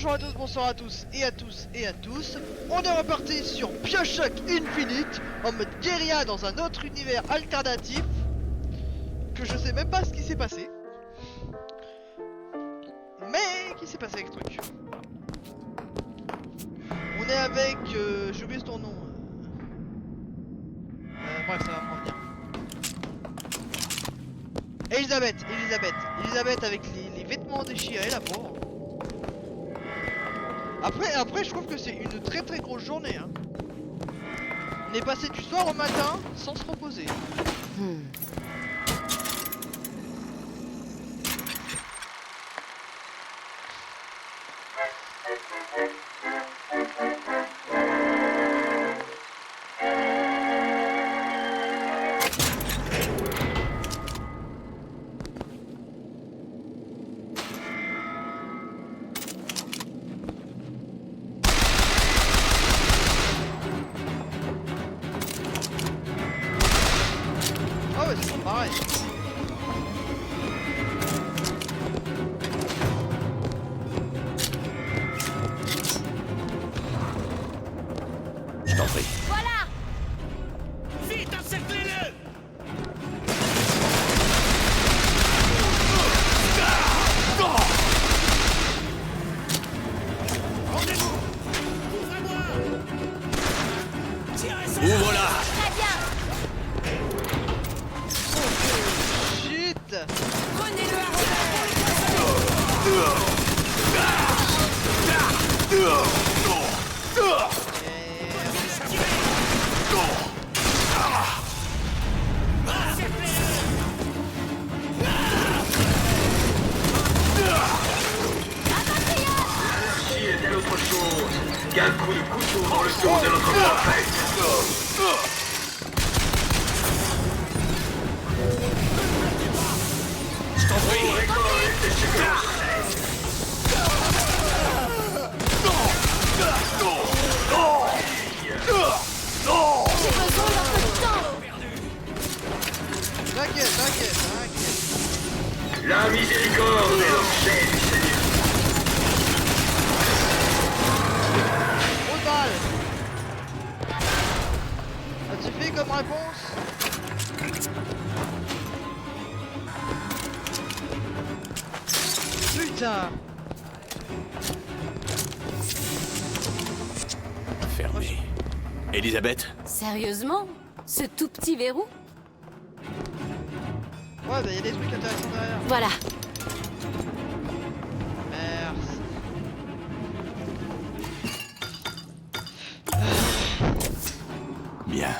Bonjour à tous, bonsoir à tous et à tous et à tous. On est reparti sur BioShock Infinite en mode guérilla dans un autre univers alternatif que je sais même pas ce qui s'est passé. Mais qui s'est passé avec ce truc. On est avec j'ai oublié son nom. Bref, ça va me revenir. Elisabeth avec les vêtements déchirés, la pauvre. Après je trouve que c'est une très grosse journée hein. On est passé du soir au matin sans se reposer. Ah ouais, c'est pas pareil. Je t'en prie. Voilà! Vite, encerclez-le! Rendez-vous! Ouvrez-moi! Ouvre-la! Très bien! Shit. Prenez-le à Ceci était autre chose qu'un coup de couteau dans le dos de notre prophète. Je t'en prie! Récolte ce que l'on sait. J'ai besoin d'un peu de temps! T'inquiète. La miséricorde est l'objet du Seigneur. Grosse balle. As-tu fait comme réponse? Putain. Fermé. Elisabeth? Sérieusement? Ce tout petit verrou? Ouais bah y'a des trucs intéressants derrière. Voilà. Merci. Bien.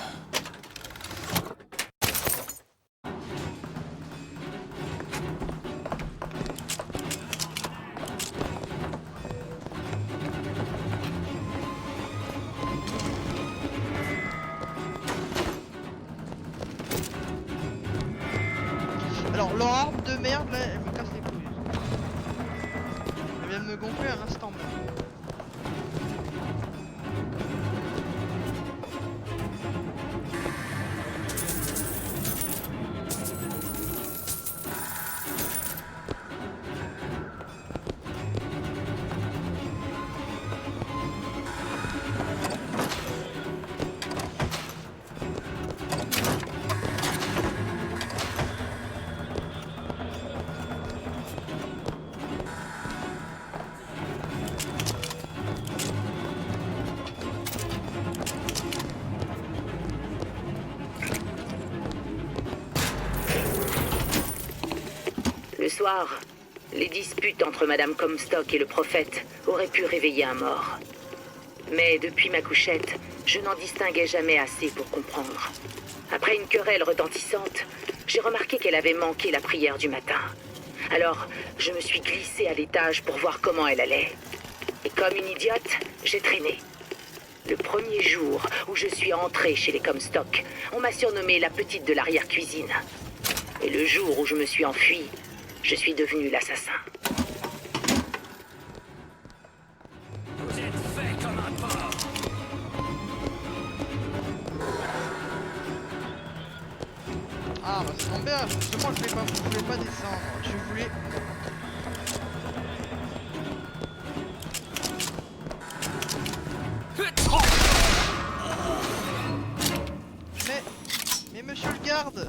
Alors leur arme de merde là, elle me casse les couilles. Elle vient de me gonfler à l'instant même. Le soir, les disputes entre Madame Comstock et le prophète auraient pu réveiller un mort. Mais depuis ma couchette, je n'en distinguais jamais assez pour comprendre. Après une querelle retentissante, j'ai remarqué qu'elle avait manqué la prière du matin. Alors, je me suis glissée à l'étage pour voir comment elle allait. Et comme une idiote, j'ai traîné. Le premier jour où je suis entrée chez les Comstock, on m'a surnommée la petite de l'arrière-cuisine. Et le jour où je me suis enfuie, je suis devenue l'assassin. Vous êtes fait comme un porc! Ah bah ça tombe bien, justement je voulais pas descendre. Je voulais regarde.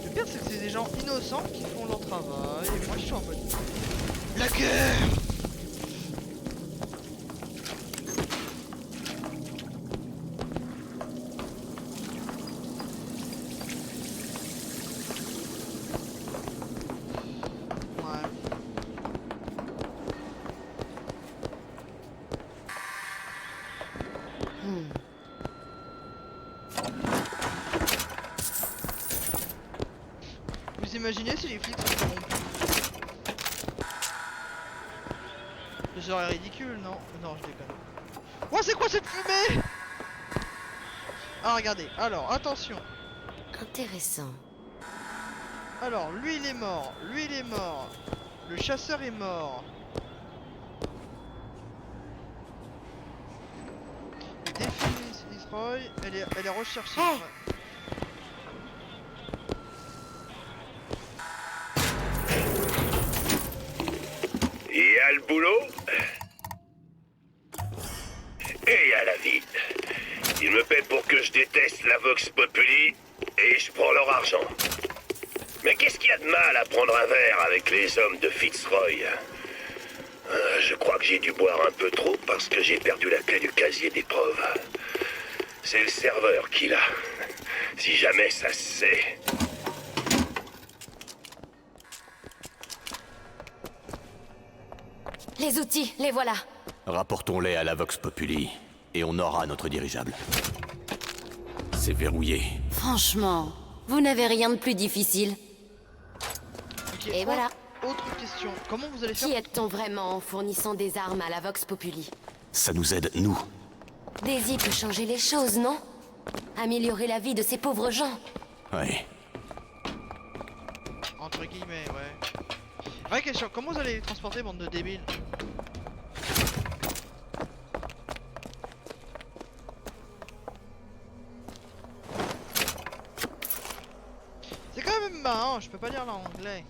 Le pire c'est que c'est des gens innocents qui font leur travail et moi je suis en mode la guerre. Vous imaginez si les flics sont corrompus? Ce serait ridicule, non? Non, je déconne. Oh, c'est quoi cette fumée? Ah, regardez. Alors, attention. Intéressant. Alors, lui il est mort. Lui il est mort. Le chasseur est mort. Défini Fitzroy. Elle est recherchée. Hey. Ouais. Il y a le boulot et il y a la vie. Ils me paient pour que je déteste la Vox Populi et je prends leur argent. Mais qu'est-ce qu'il y a de mal à prendre un verre avec les hommes de Fitzroy? Je crois que j'ai dû boire un peu trop parce que j'ai perdu la clé du casier des preuves. C'est le serveur qui l'a. Si jamais ça se sait. Les outils, les voilà. Rapportons-les à la Vox Populi, et on aura notre dirigeable. C'est verrouillé. Franchement, vous n'avez rien de plus difficile. Ok, Et voilà. Autre question. Comment vous allez faire? Qui aide-t-on vraiment en fournissant des armes à la Vox Populi? Ça nous aide, nous. Daisy peut changer les choses, non? Améliorer la vie de ces pauvres gens. Ouais. Entre guillemets, ouais. Vraie question. Comment vous allez les transporter, bande de débiles? C'est quand même marrant, je peux pas lire l'anglais.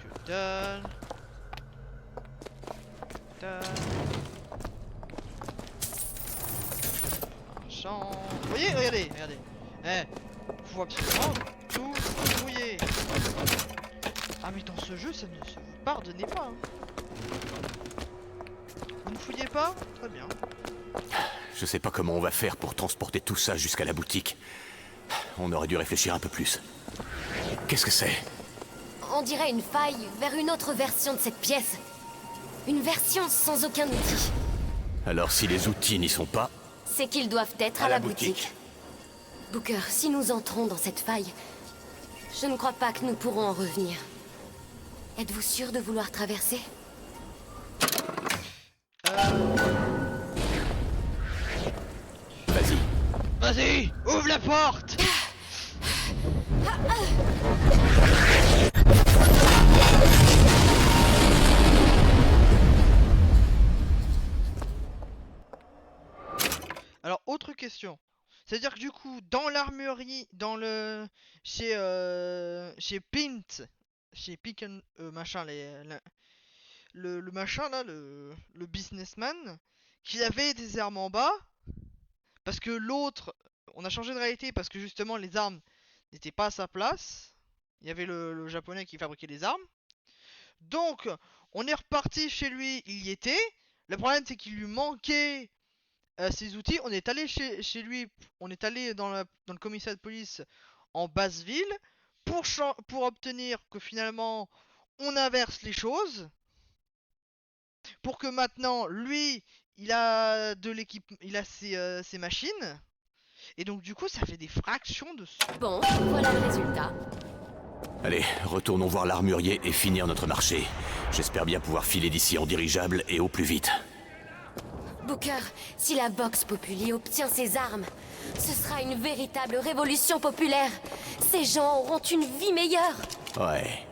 Y'a que dalle. Argent. Vous voyez, regardez. Eh, faut absolument tout fouiller. Ah mais dans ce jeu, ça ne se vous pardonnez pas. Hein. Vous ne fouillez pas? Très bien. Je sais pas comment on va faire pour transporter tout ça jusqu'à la boutique. On aurait dû réfléchir un peu plus. Qu'est-ce que c'est? On dirait une faille vers une autre version de cette pièce. Une version sans aucun outil. Alors si les outils n'y sont pas... C'est qu'ils doivent être à la boutique. Booker, si nous entrons dans cette faille, je ne crois pas que nous pourrons en revenir. Êtes-vous sûr de vouloir traverser? Vas-y. Vas-y, ouvre la porte. Alors, autre question. C'est-à-dire que du coup, dans l'armurerie, dans le... Chez Pint, chez Pick and... machin, le machin là, le businessman, qu'il avait des armes en bas, parce que l'autre... On a changé de réalité parce que justement les armes n'étaient pas à sa place. Il y avait le japonais qui fabriquait les armes. Donc, on est reparti chez lui, il y était. Le problème c'est qu'il lui manquait... ses outils. On est allé chez lui, on est allé dans le commissariat de police en Basse-Ville pour obtenir que finalement on inverse les choses, pour que maintenant lui il a de l'équipe, il a ses machines, et donc du coup ça fait des fractions de Bon, voilà le résultat. Allez, retournons voir l'armurier et finir notre marché. J'espère bien pouvoir filer d'ici en dirigeable et au plus vite. Booker, si la Vox Populi obtient ces armes, ce sera une véritable révolution populaire. Ces gens auront une vie meilleure. Ouais.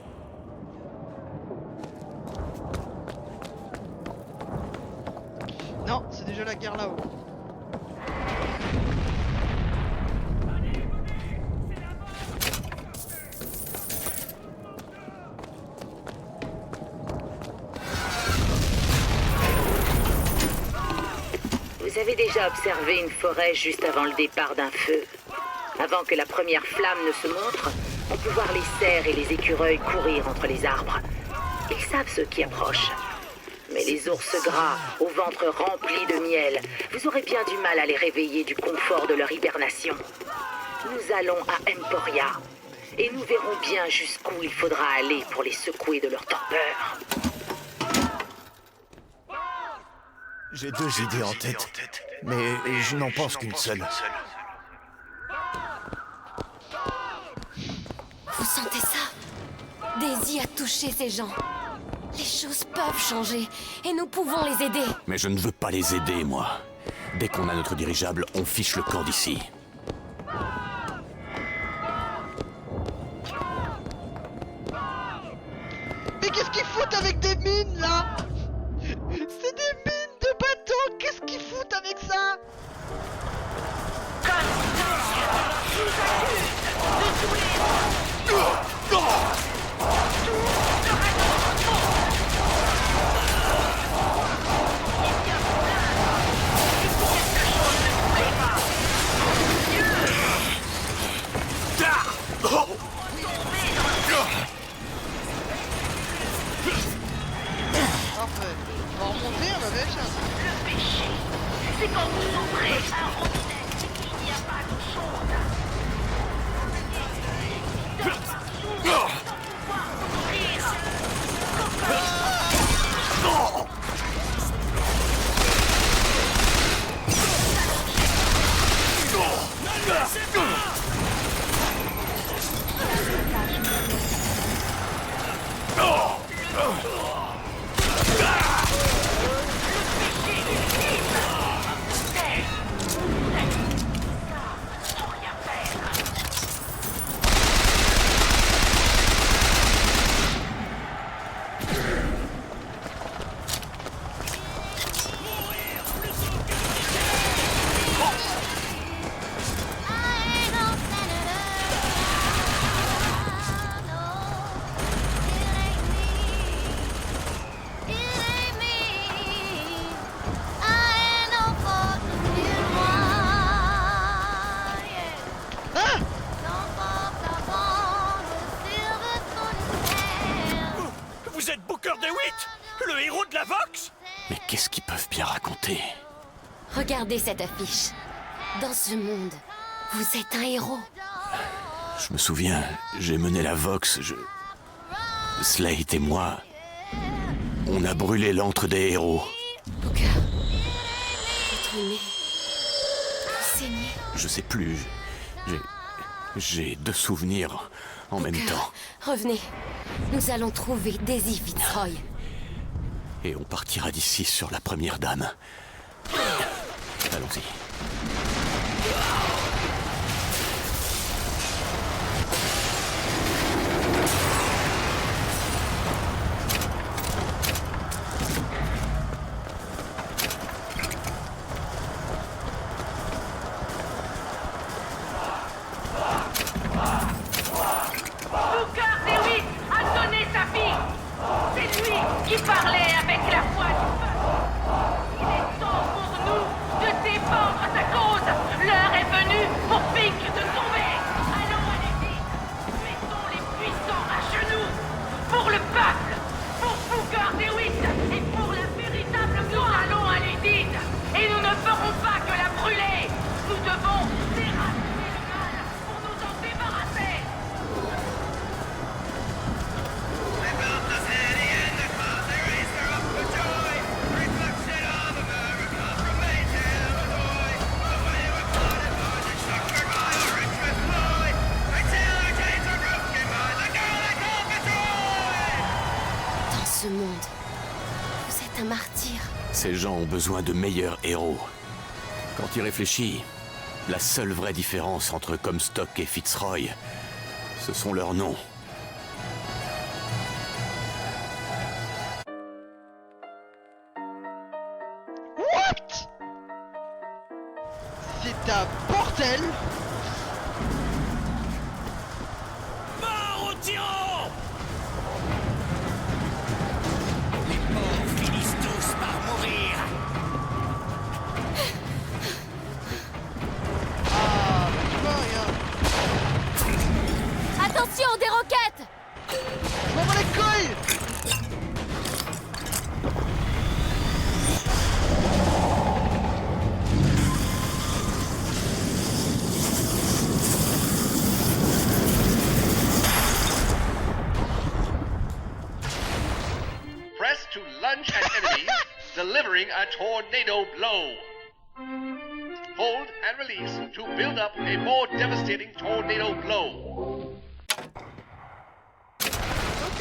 Non, c'est déjà la guerre là-haut. J'avais déjà observé une forêt juste avant le départ d'un feu. Avant que la première flamme ne se montre, on peut voir les cerfs et les écureuils courir entre les arbres. Ils savent ceux qui approchent. Mais les ours gras, au ventre rempli de miel, vous aurez bien du mal à les réveiller du confort de leur hibernation. Nous allons à Emporia, et nous verrons bien jusqu'où il faudra aller pour les secouer de leur torpeur. J'ai deux idées en tête, mais je n'en pense qu'une seule. Vous sentez ça? Daisy a touché ces gens. Les choses peuvent changer, et nous pouvons les aider. Mais je ne veux pas les aider, moi. Dès qu'on a notre dirigeable, on fiche le camp d'ici. Mais qu'est-ce qu'ils foutent avec des mines là? C'est des mines de bateaux, qu'est-ce qu'ils foutent avec ça? Parfait. On va remonter, on va vérifier un truc. C'est quand vous ouvrez un robinet qu'il n'y a pas de chose. Vous êtes Booker DeWitt, le héros de la Vox? Mais qu'est-ce qu'ils peuvent bien raconter? Regardez cette affiche. Dans ce monde, vous êtes un héros. Je me souviens, j'ai mené la Vox, Slate et moi, on a brûlé l'antre des héros. Booker, votre nez, vous saignez. Je sais plus, j'ai deux souvenirs en même Booker, temps. revenez. Nous allons trouver Daisy Fitzroy. Et on partira d'ici sur la première dame. Allons-y. Booker DeWitt a donné sa vie. C'est lui qui parlait avec la voix du peuple. Il est temps pour nous de défendre sa cause. L'heure est venue pour Pink de tomber. Allons à l'élite. Mettons les puissants à genoux. Pour le peuple, pour Booker DeWitt et pour la véritable gloire. Allons à l'élite. Et nous ne ferons pas que la brûler. Nous devons déraciner le mal pour nous en débarrasser. Dans ce monde, vous êtes un martyr. Ces gens ont besoin de meilleurs héros. Quand il réfléchit, la seule vraie différence entre Comstock et Fitzroy, ce sont leurs noms. What? C'est un bordel. Mort aux tyrans! Les morts finissent tous par mourir. enemies, delivering a tornado blow. Hold and release to build up a more devastating tornado blow. Ok.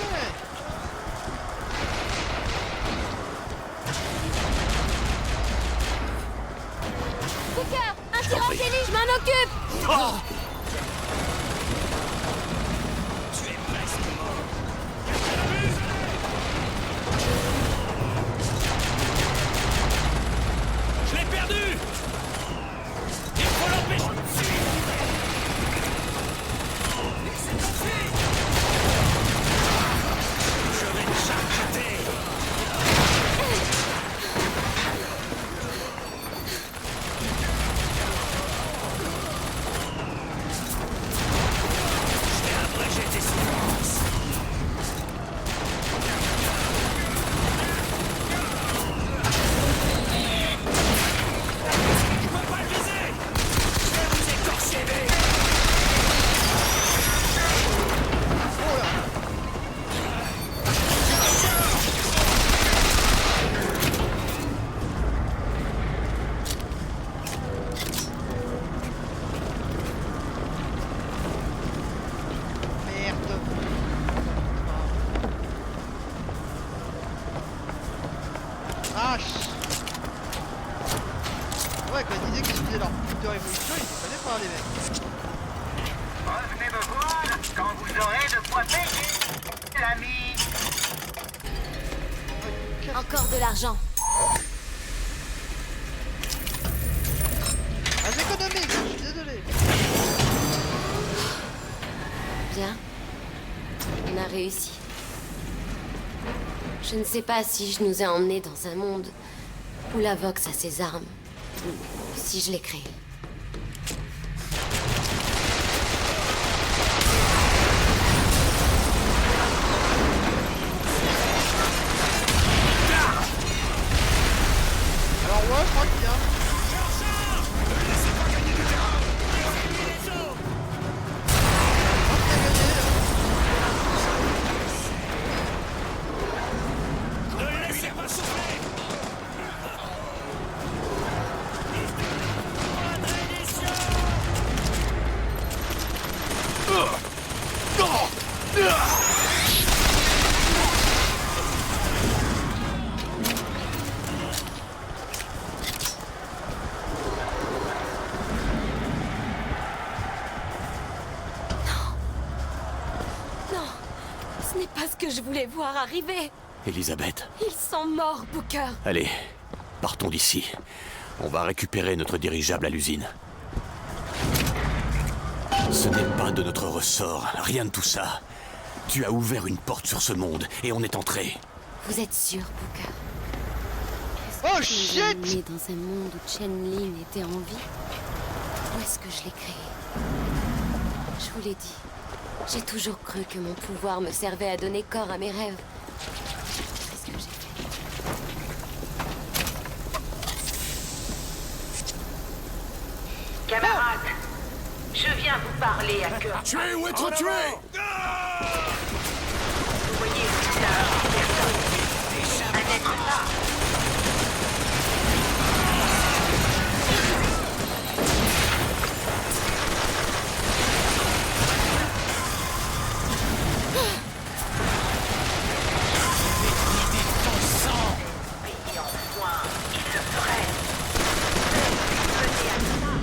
Booker, un tir en télé, je m'en occupe. Tu es presque mort. Je l'ai perdu. Il faut l'empêcher. C'est parti. Je vais te charcuter. Je vais abréger tes souffrances. Je peux pas le viser. Je vais vous écorcher, mais... Merde. Ah, ouais, quand ils disaient qu'ils faisaient leur pute de révolution, ils fallait pas les mecs. Revenez me voir quand vous aurez de quoi payer, l'ami. Encore de l'argent. Ah, c'est économique, je suis désolé. Bien. On a réussi. Je ne sais pas si je nous ai emmenés dans un monde où la Vox a ses armes, ou si je l'ai créé. Alors ouais, je crois qu'il y a. Ne le laissez pas souffler. Non, ce n'est pas ce que je voulais voir arriver. Elisabeth, Ils sont morts, Booker. allez, partons d'ici. On va récupérer notre dirigeable à l'usine. Ce n'est pas de notre ressort, rien de tout ça. Tu as ouvert une porte sur ce monde et on est entré. Vous êtes sûr, Booker? Oh Est-ce que shit! je suis né dans un monde où Chen Lin était en vie? Ou est-ce que je l'ai créé? Je vous l'ai dit. J'ai toujours cru que mon pouvoir me servait à donner corps à mes rêves. C'est ce que j'ai fait. Camarades, je viens vous parler à cœur. Tuez ou être tué. Vous voyez là, personne. Un être là. Payé en soins, il le ferait. Venez à moi.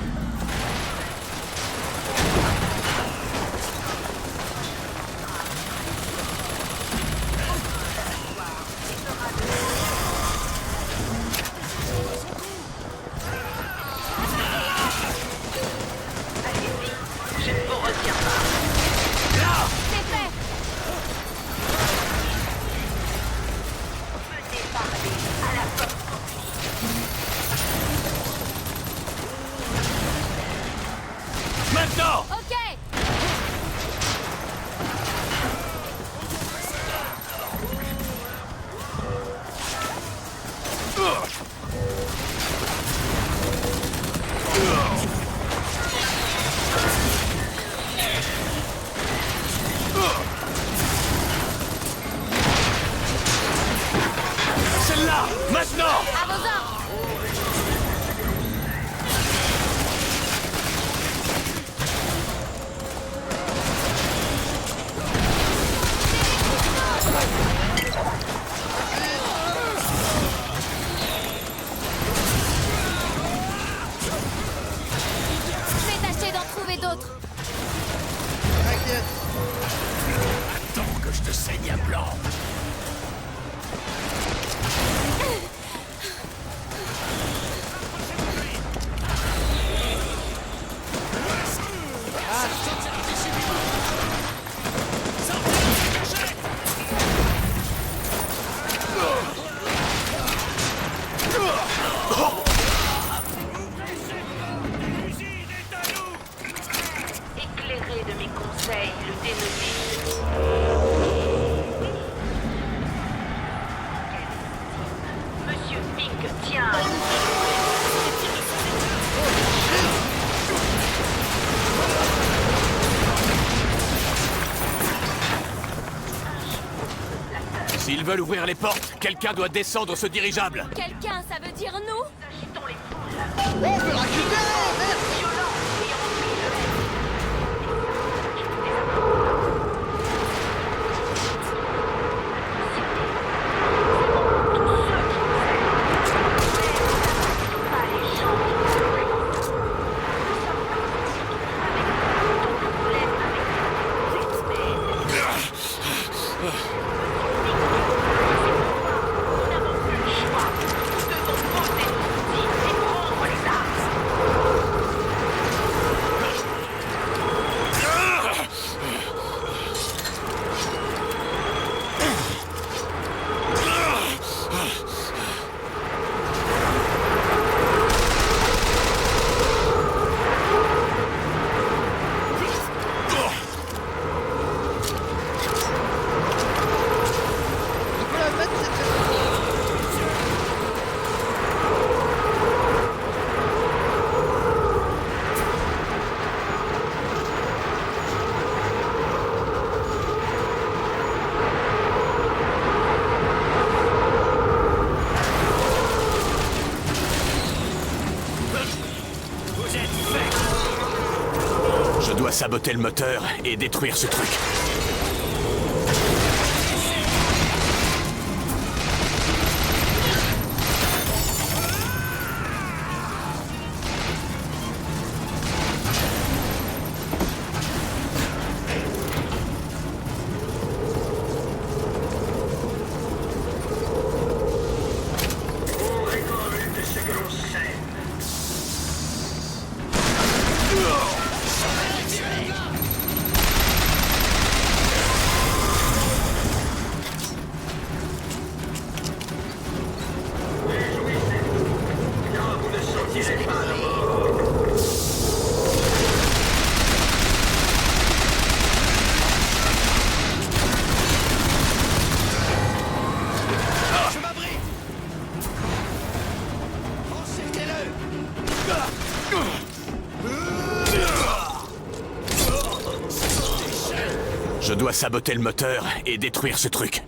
Maintenant! À vos ordres! Je vais tâcher d'en trouver d'autres. T'inquiète. Attends que je te saigne à blanc. Éclairé de mes conseils, le dénommé. Monsieur Pink tient à nous. S'ils veulent ouvrir les portes, quelqu'un doit descendre ce dirigeable. Quelqu'un, ça veut dire nous? Agitons les foules. Oh, on peut le récupérer, merde. Violents et remplis de pas les gens qui nous apprécient. Nous n'avons plus le choix. Nous devons poser nos outils et prendre les armes. On peut la mettre, c'est très bien. Vous êtes fait. Je dois saboter le moteur et détruire ce truc. On récolte ce que l'on sème. Réjouissez-vous, car vous ne sentirez pas la mort. Je m'abrite. Encerclez-le. Je dois saboter le moteur et détruire ce truc.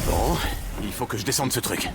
Bon, il faut que je descende ce truc.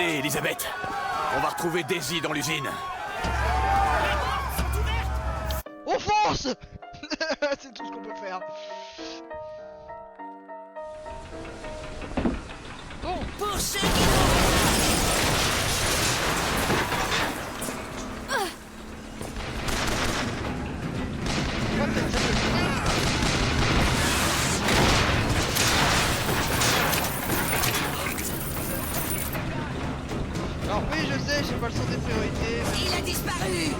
Allez, Elisabeth. On va retrouver Daisy dans l'usine. On fonce. C'est tout ce qu'on peut faire. Bon. Alors oui, je sais, j'ai pas le sens des priorités. Il a disparu.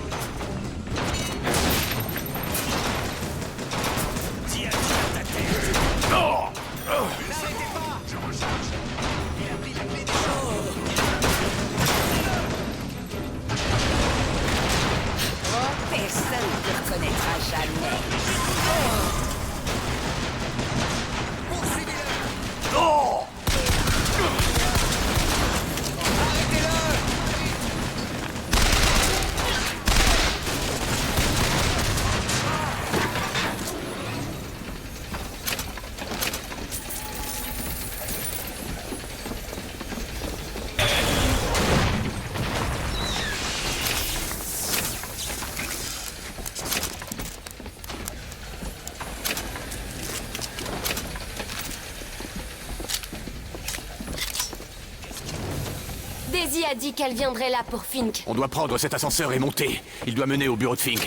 Personne ne te reconnaîtra jamais. Daisy a dit qu'elle viendrait là pour Fink. On doit prendre cet ascenseur et monter. Il doit mener au bureau de Fink.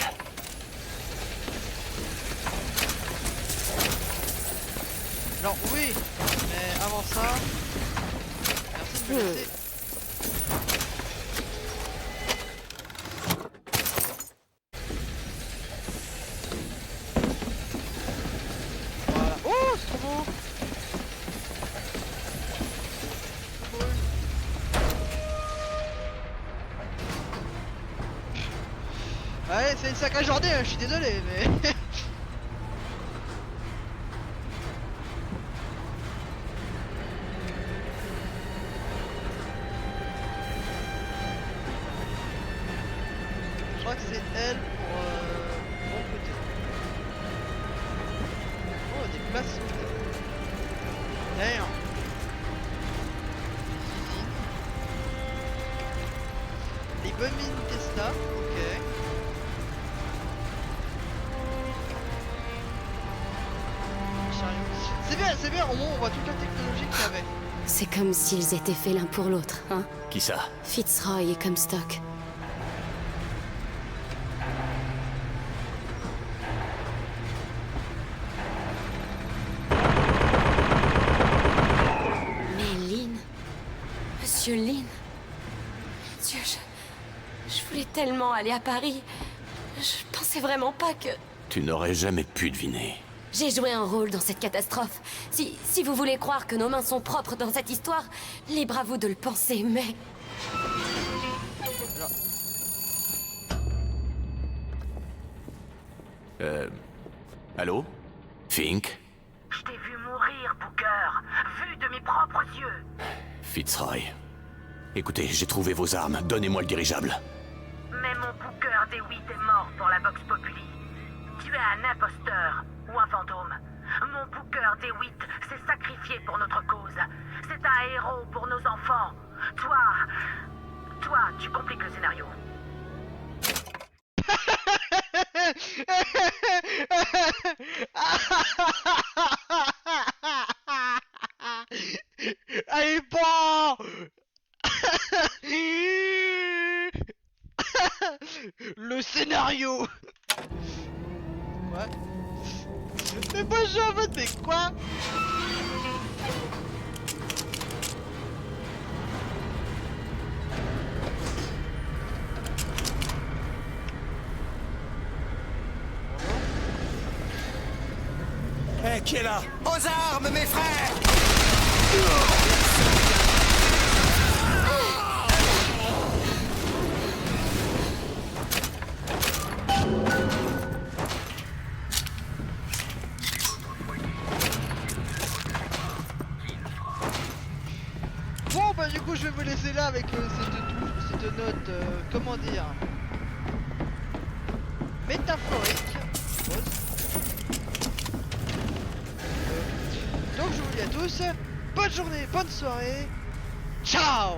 Alors oui, mais avant ça, merci de me laisser. Voilà. Oh, c'est trop beau. Cool. Ouais, c'est une sacrée journée, hein, je suis désolé, mais... Je crois que c'est elle pour mon côté. Oh, des places. D'ailleurs. Les bonnes mines Tesla, ok. C'est bien, au moins on voit toute la technologie qu'il y avait. C'est comme s'ils étaient faits l'un pour l'autre, hein. Qui ça? Fitzroy et Comstock. Mais Lynn... Monsieur Lynn... Dieu, je voulais tellement aller à Paris. Je pensais vraiment pas que... Tu n'aurais jamais pu deviner. J'ai joué un rôle dans cette catastrophe. Si vous voulez croire que nos mains sont propres dans cette histoire, libre à vous de le penser, mais... Allô? Fink? Je t'ai vu mourir, Booker. Vu de mes propres yeux. Fitzroy. Écoutez, j'ai trouvé vos armes. Donnez-moi le dirigeable. Mais mon Booker DeWitt est mort pour la Vox Populi. Tu es un imposteur ou un fantôme. Mon Booker DeWitt s'est sacrifié pour notre cause. C'est un héros pour nos enfants. Toi, tu compliques le scénario. Allez, bon. Le scénario. Ouais. Mais moi je suis en mode, mais quoi? Eh, qui est là? Aux armes, mes frères! Bon bah du coup je vais vous laisser là avec cette note, comment dire, métaphorique. Donc je vous dis à tous, bonne journée, bonne soirée, ciao.